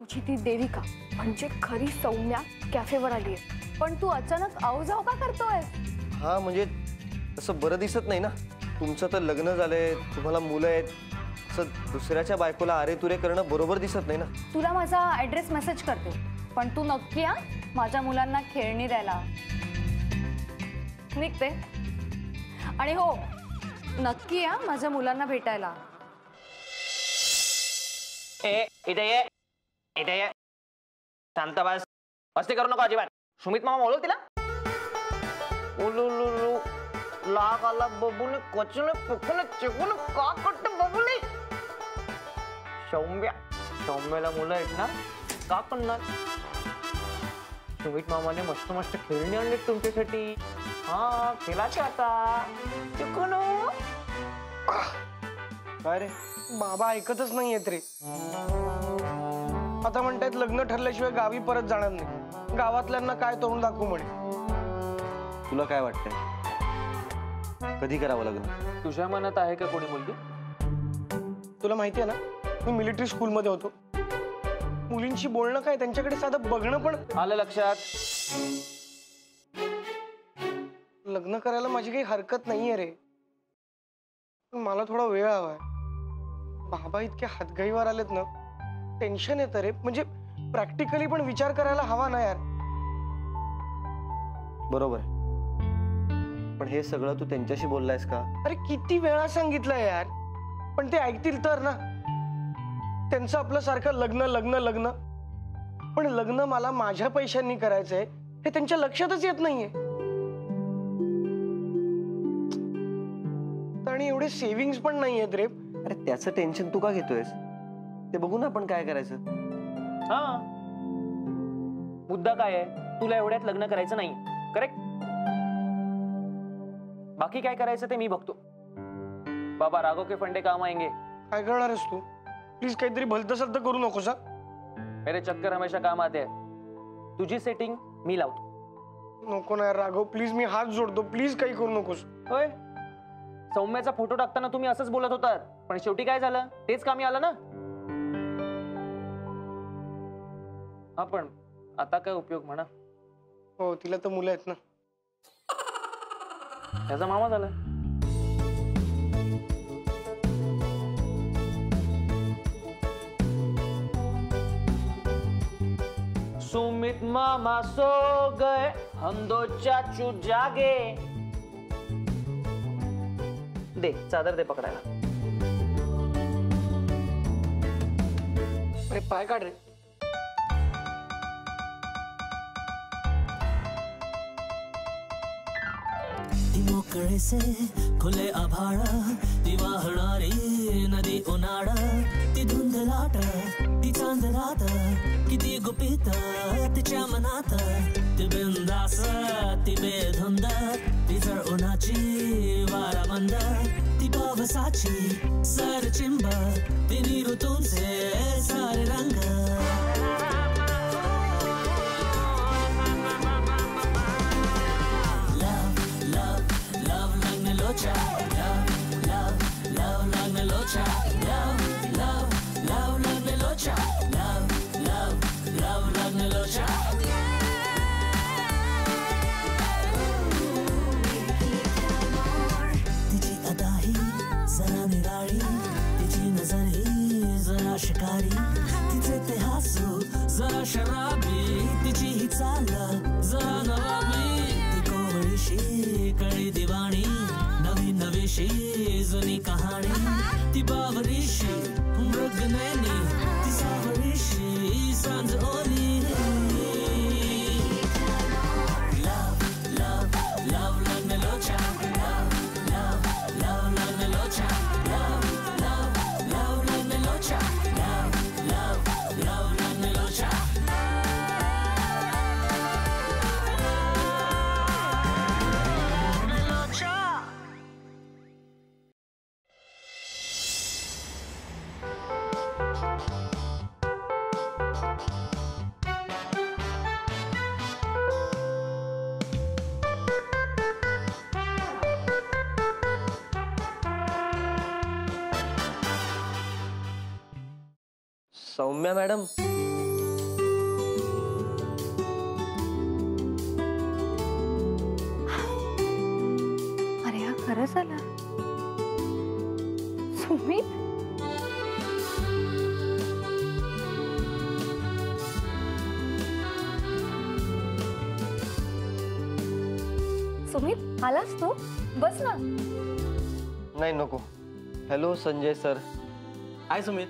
तुझी ती देविका म्हणजे खरी सौम्या कॅफेवर आली आहे, पण तू अचानक आऊजाव का करतोय? हा म्हणजे तसं बरं दिसत नाही ना. तुमचं तर लग्न झालंय, तुम्हाला मुलं आहेत, असं दुसऱ्याच्या बायकोला अरे तुरे करणं बरोबर दिसत नाही ना. तुला माझा ऍड्रेस मेसेज करते, पण तू नक्की या माझ्या मुलांना खेळणी द्यायला. निघते. आणि हो, नक्की या माझ्या मुलांना भेटायला. इथे ये, इथे ये. शांत बस, मस्ती करू नको अजिबात. सुमित मामा बोलव तिला. उलुलुलु लाग आला बबुले, कचने पकने चिकून का करते बबुले. सौम्याला मुलं आहेत ना, का करणार? सुमित मामाने मस्त मस्त खेळणी आणली तुमच्यासाठी. हा खेळाचे आता चिकून. काय रे बाबा ऐकतच नाहीयेत रे. आता म्हणतायत लग्न ठरल्याशिवाय गावी परत जाणार नाही. गावातल्यांना काय तोंड दाखवू म्हणे. तुला काय वाटतंय, कधी करावं लग्न? तुझ्या मनात आहे का कोणी मुलगी? तुला माहिती आहे ना, मी मिलिटरी स्कूल मध्ये होतो. मुलींशी बोलणं काय, त्यांच्याकडे साधं बघणं पण. आलं लक्षात. लग्न करायला माझी काही हरकत नाहीये रे, पण मला थोडा वेळ हवाय. बाबा इतक्या हातगाईवर आलेत ना, टेन्शन येतं रे. म्हणजे प्रॅक्टिकली पण विचार करायला हवा ना यार. बरोबर आहे, पण हे सगळं तू त्यांच्याशी बोललायस का? अरे किती वेळा सांगितलं यार, पण ते ऐकतील तर ना. त्यांचं आपलं सारखं लग्न लग्न लग्न, पण लग्न मला माझ्या पैशांनी करायचंय हे त्यांच्या लक्षातच येत नाहीये. आणि एवढे सेव्हिंग्स पण नाहीयेत रे. अरे त्याचं टेन्शन तू का घेतोयस? ते बघू ना आपण काय करायचं. हा मुद्दा काय आहे, तुला एवढ्यात लग्न करायचं नाही, करेक्ट? बाकी काय करायचं ते मी बघतो. बाबा राघव के फंडे काम आएंगे. काय करणार आहेस तू? प्लीज काहीतरी भलतसलत करू नकोस. मेरे चक्कर हमेशा काम आते हैं. तुझी सेटिंग मी लावतो. नको ना राघव, प्लीज मी हात जोडतो, प्लीज काही करू नकोस. होय, सौम्याचा फोटो टाकताना तुम्ही असंच बोलत होतात, पण शेवटी काय झालं, तेच कामी आलं ना. हा पण आता काय उपयोग म्हणा. हो, तिला तर मुलं आहेत ना. त्याचा मामा झाला. सुमित मामा सो गए, हम दो चाचू जागे. दे चादर दे पकडायला. अरे पाय काढ रे. मोकळे से खुले आभाळ, ती वाहणारी नदी उन्हाळा, ती धुंद लाट, ती चांद रात, किती गुपित तिच्या मनात, ती बिंदास ती बेधुंद, ती जळ उन्हाची वाराबंद, ती पावसाची सर चिंब, तिन्ही ऋतूंचे सारे रंग. तिची अदा ही जरा निराळी, तिची नजर ही जरा शिकारी, तिचे ते हसू जरा शराबी, तिची ही चाल जरा नवाबी, ती कोवळीशी कळी दिवाणी, नवी नवीशी जुनी कहाणी, ती बावरीशी मृगनयनी, ती सावरीशी सांज ओली. सौम्या मॅडम, बरं झालं. सुमित, सुमित आलास तू? बस ना. नाही नको. Hello Sanjay sir. Hi Sumit.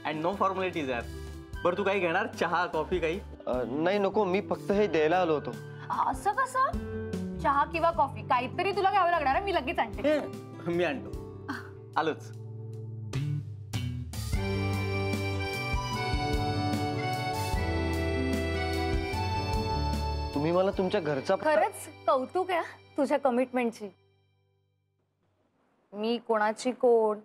And no formalities यार. बरं तू काही घेणार? चहा कॉफी काही? नाही नको, मी फक्त हे द्यायला आलो होतो. असं कसं? चहा किंवा कॉफी काहीतरी तुला घ्यावं लागणार आहे. मी लगेच आणते. मी आणतो. आलोच. तुम्ही मला तुमच्या घरचा खरंच कौतुक आहे तुझ्या कमिटमेंटची. मी कोणाची कोण,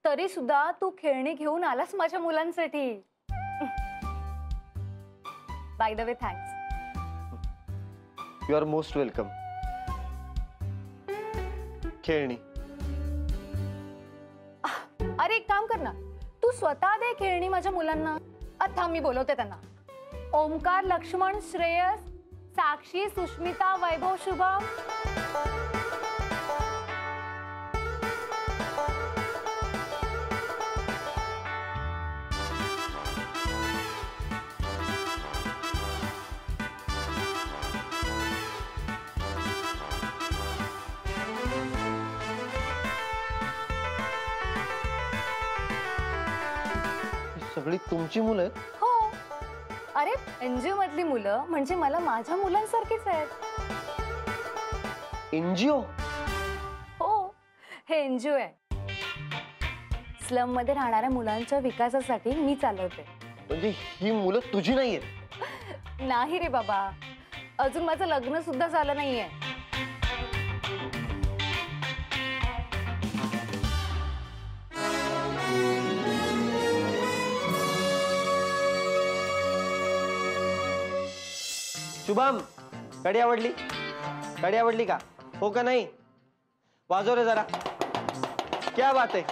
तरी सुद्धा तू खेळणी घेऊन आलास माझ्या मुलांसाठी. By the way thanks. You are most welcome. खेळणी. अरे एक काम कर ना, तू स्वतः दे खेळणी माझ्या मुलांना. थांब मी बोलवते त्यांना. ओमकार, लक्ष्मण, श्रेयस, साक्षी, सुष्मिता, वैभव, शुभम. सगळी तुमची मुलं आहेत? हो. अरे एनजीओ मधली मुलं म्हणजे मला माझ्या मुलांसारखीच आहेत. एनजीओ? हो, हे एनजीओ आहे. स्लम मध्ये राहणाऱ्या मुलांच्या विकासासाठी मी चालवते. म्हणजे ही मुलं तुझी नाहीयेत? नाही रे बाबा, अजून माझं लग्न सुद्धा झालं नाहीये. शुभम, कडी आवडली? कडी आवडली का? हो का नाही? वाजव रे जरा. क्या बात है.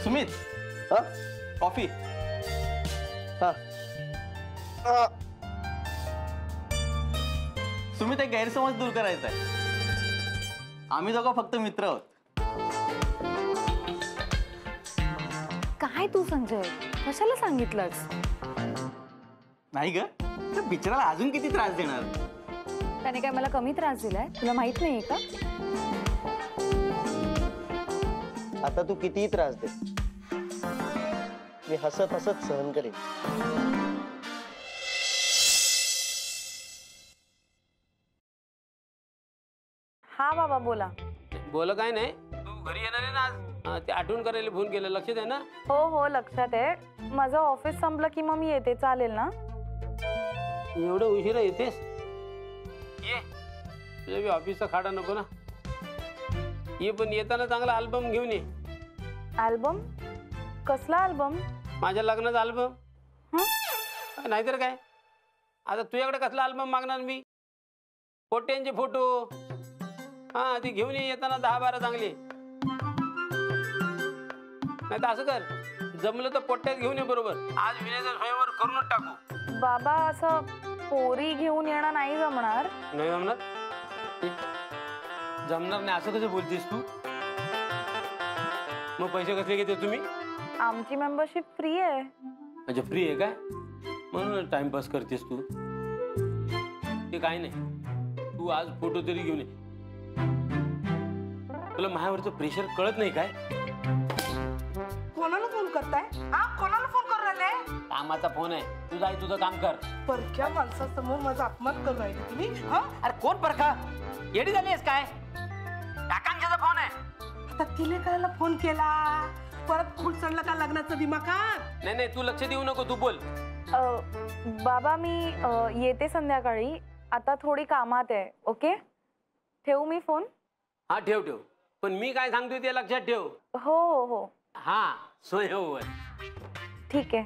सुमित, हा? कॉफी. हा. सुमित, एक गैरसमज दूर करायचा आहे. आम्ही दोघं फक्त मित्र आहोत. काय तू संजय, कशाला सांगितलंस? नाही ग, त्या बिचाराला अजून किती त्रास देणार? त्याने काय मला कमी त्रास दिलाय तुला माहित नाहीये का? आता तू कितीही त्रास दे, मी हसत हसत सहन करेन. हा बाबा बोला. बोल काय नाही. तू घरी येणार आहे ना आज? ते आठवण करायला फोन केला, लक्षात आहे ना? हो हो लक्षात आहे. माझं ऑफिस संपलं की मग मी येते, चालेल ना? एवढं उशिरा येतेस? ये, तुझ्या बी ऑफिसचा खाडा नको ना. ये, पण येताना चांगला अल्बम घेऊन ये. अल्बम? कसला अल्बम? माझ्या लग्नाचा अल्बम. नाहीतर काय, आता तुझ्याकडे कसला अल्बम मागणार मी? पोट्यांचे फोटो. हा, ती घेऊन ये येताना 10-12 चांगली. नाही तर असं कर, जमलं तर पोट्ट्यात घेऊन ये बरोबर. आज विनयचा स्वयंवर करूनच टाकू. बाबा असं पोरी घेऊन येणं नाही जमणार. नाही जमणार? जमणार नाही असं कसं बोलतेस तू? मग पैसे कसले घेते तुम्ही? आमची मेंबरशिप फ्री आहे. म्हणजे फ्री आहे काय? म्हणून टाइमपास करतेस तू. ते काय नाही, तू आज फोटो तरी घेऊन ये. तुला माझ्यावरचं प्रेशर कळत नाही काय? कोणाला फोन करताय? हा, कोणाला फोन करून राहिले? कामाचा फोन आहे. तू जाय तुझं काम कर. परक्या माणसासमोर माझा अपमान करून राहिले तुम्ही. हा, अरे कोण परखा? येडी झालीस काय? आकांक्षाचा फोन आहे. आता तिने करायला फोन केला, परत फुल चढलं का लग्नाचं दिमाखात? नाही नाही, तू लक्ष देऊ नको, तू बोल. बाबा मी येते संध्याकाळी, आता थोडी कामात आहे. ओके, ठेवू मी फोन? हा ठेव ठेव. पण मी काय सांगतोय ते लक्षात ठेव. हो हो हो हा स्वयंवर. ठीक आहे.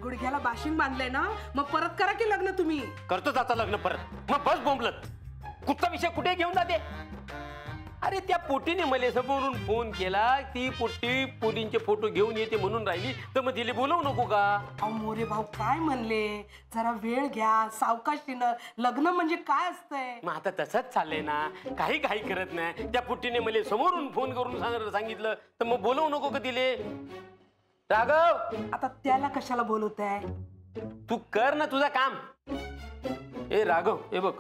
गुडघ्याला बाशिंग बांधलंय ना, मग परत करा की लग्न तुम्ही. करतोच आता लग्न परत. मग बस बोंबलत. कुठचा विषय कुठे घेऊन जाते. अरे त्या पोटीने मला समोरून फोन केला, ती पोटी पोरींचे फोटो घेऊन येते म्हणून राहिली, तर मग तिला बोलवू नको का? अहो मोरे भाऊ काय म्हणले, जरा वेळ घ्या, सावकाशीनं. लग्न म्हणजे काय असतंय. मग आता तसंच चाललंय ना, काही करत नाही. त्या पोटीने मला समोरून फोन करून सांगितलं, तर मग बोलवू नको का तिले? राघव, आता त्याला कशाला बोलवताय. तू कर ना तुझं काम. ए राघव, हे बघ,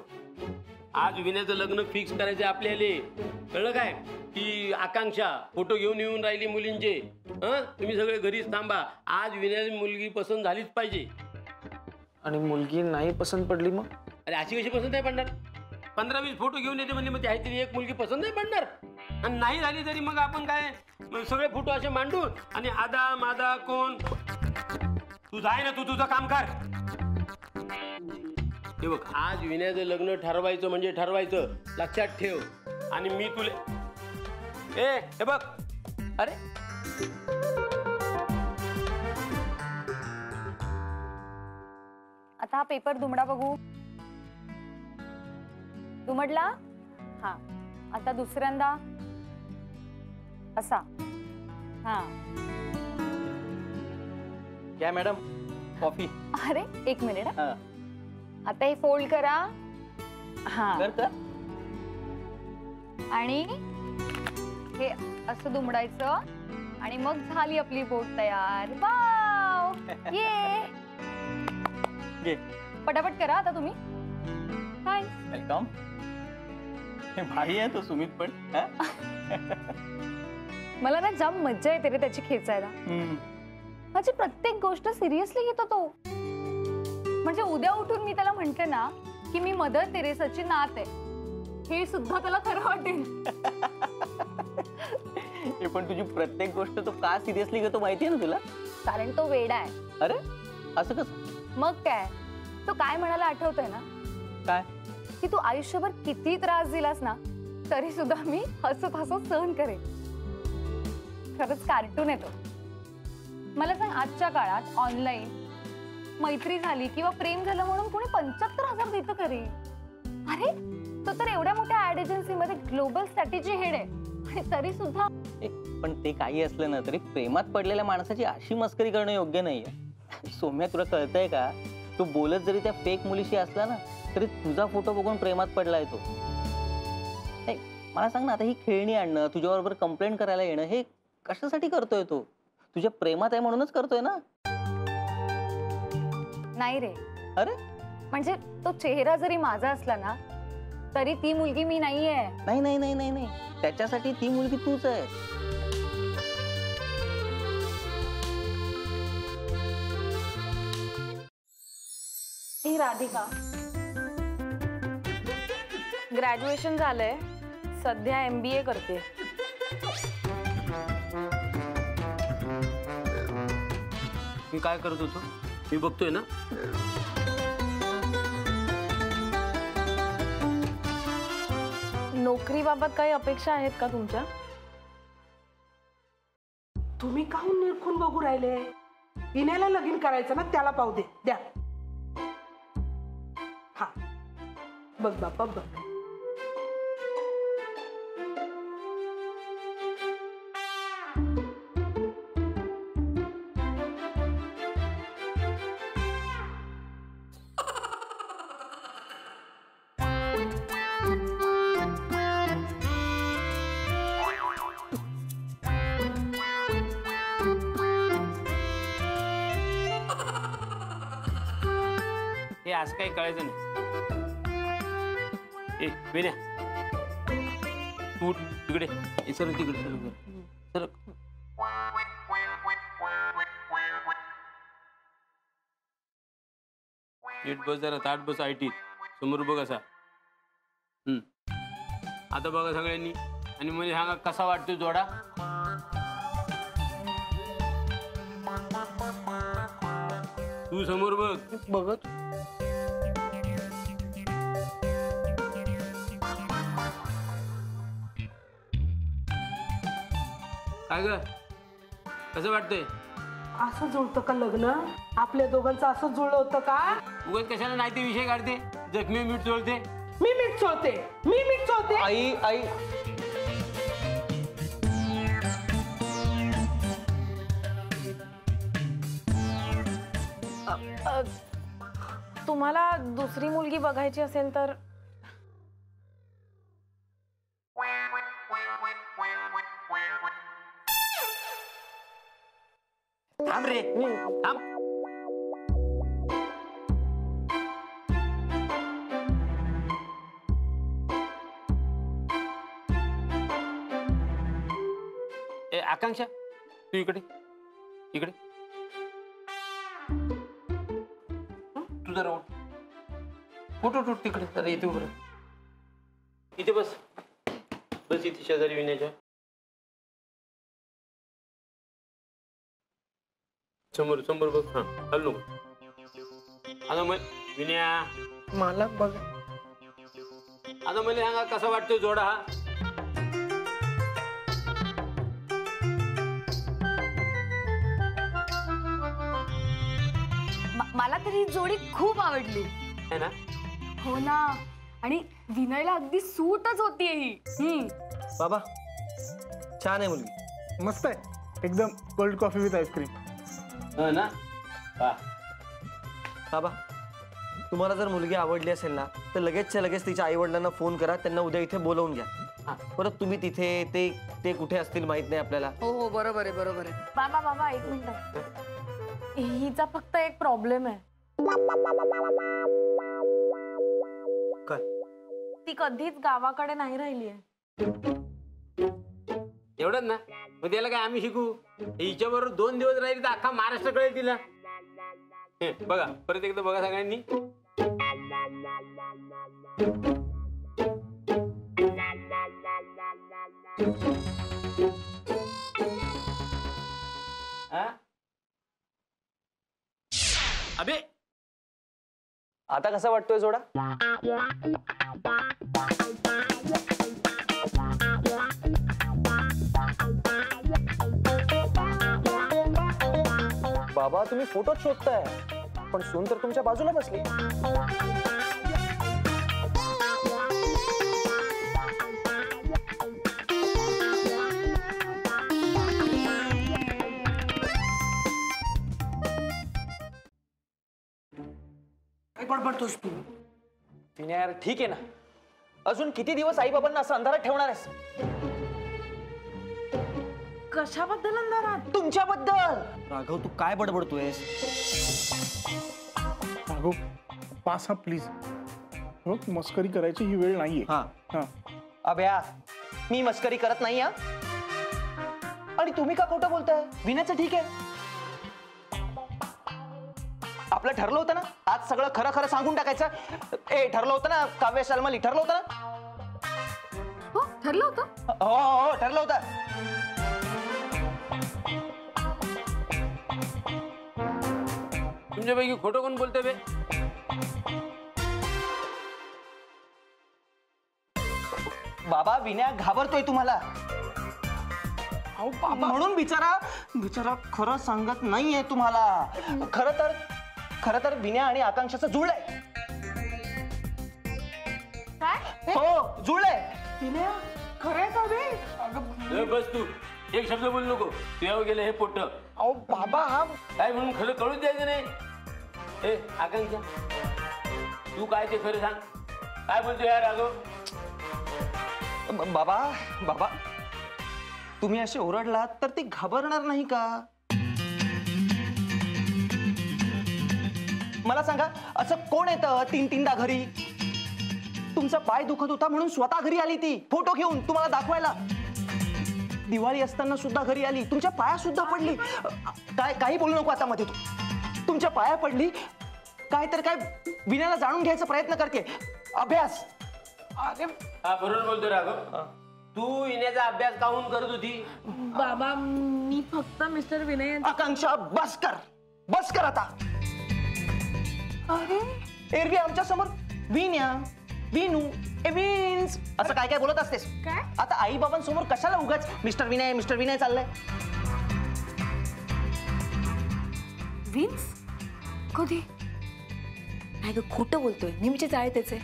आज विनयाचं लग्न फिक्स करायचं आपल्याला. कळलं काय? की आकांक्षा फोटो घेऊन येऊन राहिली मुलींचे. तुम्ही सगळे घरीच थांबा. आज विनयाची मुलगी पसंत झालीच पाहिजे. आणि मुलगी नाही पसंत पडली मग? अरे अशी कशी पसंत नाही पडणार? 15-20 फोटो घेऊन येते म्हणजे मग तरी एक मुलगी पसंत नाही पडणार. आणि नाही झाली तरी मग आपण काय सगळे फोटो असे मांडून आणि आदा मादा कोण. तू जाय ना, तू तुझं काम कर. हे बघ, आज विनयाचं लग्न ठरवायचं म्हणजे ठरवायचं, लक्षात ठेव. आणि मी तुले हे बघ, अरे आता हा पेपर दुमडा बघू. दुमडला. हा, आता दुसऱ्यांदा असा. हा, क्या मॅडम, कॉफी. अरे एक मिनिट. आता हे फोल्ड करा. हा, कर. आणि हे असं दुमडायचं आणि मग झाली आपली बोट तयार. वाव, ये पटापट करा आता तुम्ही. हाय, वेलकम. भाई आहे तो सुमित पण. मला ना जाम मज्जा येते रे त्याची खेचायला. माझी प्रत्येक गोष्ट सिरियसली घेतो तो. म्हणजे उद्या उठून मी त्याला म्हणते ना की मी मदर तेरेसाची नात आहे, हे सुद्धा त्याला खरं वाटेल. पण तुझी प्रत्येक गोष्ट तो का सिरियसली घेतो माहितीये ना तुला? कारण तो वेडा आहे. अरे असं कसं? मग काय, तो काय म्हणाला आठवतंय ना? काय? की तू आयुष्यभर किती त्रास दिलास ना तरी सुद्धा मी हसत हसत सहन करेन. खरंच कार्टून आहे तो. मला सांग, आजच्या काळात ऑनलाईन मैत्री झाली किंवा प्रेम झालं म्हणून कोणी 75,000 देतं खरे. अरे तो तर एवढ्या मोठ्या ऍड एजन्सीमध्ये ग्लोबल स्ट्रॅटेजी हेड आहे आणि तरी सुद्धा. पण ते काही असलं ना तरी प्रेमात पडलेल्या माणसाची अशी मस्करी करणं योग्य नाहीये. सौम्या, तुला कळतंय का? तू बोलत जरी त्या फेक मुलीशी असला ना तरी तुझा फोटो बघून प्रेमात पडलाय तो. मला सांग ना, आता ही खेळणी आणणं, तुझ्याबरोबर कंप्लेंट करायला येणं, हे कशासाठी करतोय तो? तुझ्या प्रेमात आहे म्हणूनच करतोय ना? नाही रे. अरे म्हणजे तो चेहरा जरी माझा असला ना तरी ती मुलगी मी नाहीये. नाही नाही नाही नाही नाही, त्याच्यासाठी ती मुलगी तूच आहे. ही राधिका, ग्रॅज्युएशन झालंय, सध्या MBA करते. मी काय करत होतो मी बघतोय ना. नोकरीबाबत काही अपेक्षा आहेत का तुमच्या? तुम्ही काहून निरखून बघू राहिले. विनयाला लगीन करायचं ना, त्याला पाहू दे. द्या. हा बघ बापा बघ. हे असं काही कळायचं नाही. ए विनया, तू तिकडे सर, तिकडे सर. नीट बस जरा, ताट बस. IT समोर बघ असा. आता बघा सगळ्यांनी आणि मला सांगा कसा वाटतो जोडा. तू समोर बघ. बघत काय ग कसं वाटतंय? असं जुळतं का लग्न? आपल्या दोघांचं असं जुळलं होतं का? उगाच कशाला नाही ते विषय काढते, जखमी मीठ चोळते. मी मीठ चोळते. आई आई तुम्हाला दुसरी मुलगी बघायची असेल तर थांब रे थांब. ए आकांक्षा तू इकडे इकडे तू जरा उठ तिकडे जरा इथे उभं राहा. इथे बस इथे शेजारी विण्याच्या समोर बघ. हा हल्लो आता मग विनया मला बघ आता मला सांगा कसा वाटतोय जोडा हा? मला तरी ही जोडी खूप आवडली. है ना? हो ना, आणि विनयला अगदी सूटच होतीये ही. बाबा छान आहे मुलगी. मस्त आहे एकदम. Cold coffee with ice cream. हो ना? वाह. बाबा तुम्हाला जर मुलगी आवडली असेल ना तर लगेचच्या लगेच तिच्या आई वडिलांना फोन करा, त्यांना उद्या इथे बोलवून घ्या. परत तुम्ही तिथे ते कुठे असतील माहित नाही आपल्याला. हो बरोबर आहे. बाबा एक मिनिट. हिचा फक्त एक प्रॉब्लेम आहे. काय? ती कधीच गावाकडे नाही राहिली आहे. एवढंच ना? मग त्याला काय आम्ही शिकू? हिच्या बरोबर 2 दिवस राहिले तर अख्खा महाराष्ट्र कळेल तिला. बघा परत एकदा बघा सगळ्यांनी. अबे आता कसा वाटतोय जोडा? बाबा तुम्ही फोटोच शोधताय, पण सून तर तुमच्या बाजूला बसली. काय बडबडतोस तू? विनय यार ठीक आहे ना, अजून किती दिवस आई बाबांना असं अंधारात ठेवणार आहेस? कशाबद्दल अंधारात? तुमच्याबद्दल. राघव तू काय बडबडतोयस? राघव पास हा प्लीज. हो मस्करी करायची ही वेळ नाहीये. हा हा अभ्या मी मस्करी करत नाही हा. आणि तुम्ही का खोटं बोलताय? विनयचं ठीक आहे. आपलं ठरलं होतं ना आज सगळं खरं खरं सांगून टाकायचं. ठरलं होतं ना काव्य शालमाली? ठरलं होतं ना? हो ठरलं होतं. हो ठरलं होतं. तुमच्यापैकी खोटं कोण बोलतोय बे? बाबा विनय घाबरतोय तुम्हाला. म्हणून बिचारा खरं सांगत नाहीये तुम्हाला. खरं तर विनय आणि आकांक्षाचं जुळलंय. काय? हो जुळलंय. विनय खरंय का बे? बस तू एक शब्द बोल नको. तुझ्यावर गेलं हे पोट. अहो बाबा हा काय म्हणून खरं कळूच द्यायचं नाही. आकांक्षा तू काय ते खरं सांग. काय बोलतो यार राघव? बाबा तुम्ही असे ओरडलात तर ती घाबरणार नाही का? मला सांगा असं कोण येतं 3-3दा घरी? तुमचा पाय दुखत होता म्हणून स्वतः घरी आली ती फोटो घेऊन तुम्हाला दाखवायला. दिवाळी असताना सुद्धा घरी आली, तुमच्या पाया सुद्धा पडली. काही बोलू नको आता मध्ये. तू तुमच्या पाया पडली. काय विनयला जाणून घ्यायचा प्रयत्न करते. अभ्यास. अरे हा बरोबर बोलतो राघव. तू इण्याचा अभ्यास काहून करत होती? बाबा मी फक्त मिस्टर विनय. आकांक्षा बस कर आता. अरे एरवी आमच्या समोर विनया विनू ए विन्स असं काय काय बोलत असतेस काय? आता आई बाबांसमोर कशाला उगाच मिस्टर विनय चाललंय. विन्स कधी नाही ग, खोटं बोलतोय, नेहमीचे जाळे त्याचे.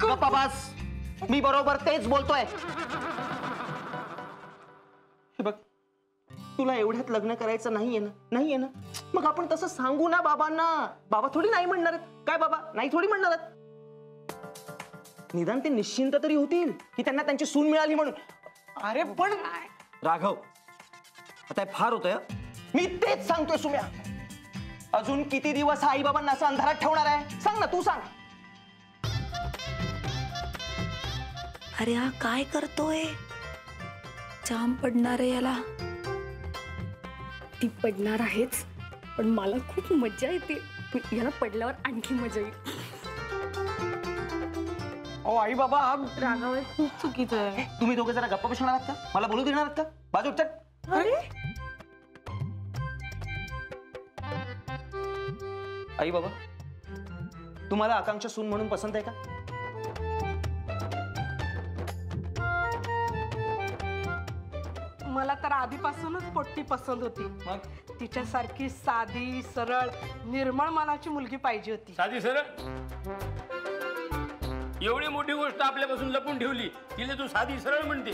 गप्पा बस, मी बरोबर तेच बोलतोय. हे बघ, तुला एवढ्यात लग्न करायचं नाहीये ना मग आपण तसं सांगू ना बाबांना. बाबा थोडी नाही म्हणणार आहेत. काय बाबा नाही थोडी म्हणणार आहेत. निदान ते निश्चिंत तरी होतील की त्यांना त्यांची सून मिळाली म्हणून. अरे पण राघव, आता हे फार होतंय. मी तेच सांगतोय सुम्या. अजून किती दिवस आई बाबांना असं अंधारात ठेवणार आहे? सांग ना, तू सांग. अरे हा काय करतोय? जाम पडणार आहे याला. ती पडणार आहेच, पण मला खूप मजा येते. याला पडल्यावर आणखी मजा येईल. ओ आई बाबा, राघव हे खूप चुकीचं आहे. तुम्ही दोघे जरा गप्पा बसणार आहात का? मला बोलू देणार आहात का? बाजू चट. आई बाबा, तुम्हाला आकांक्षा सून म्हणून पसंत आहे का? मला तर आधीपासूनच पोट्टी पसंत होती. मग तिच्यासारखी साधी सरळ निर्मळ मनाची मुलगी पाहिजे होती. साधी सरळ. एवढी मोठी गोष्ट आपल्यापासून लपून ठेवली, तिला तू साधी सरळ म्हणते.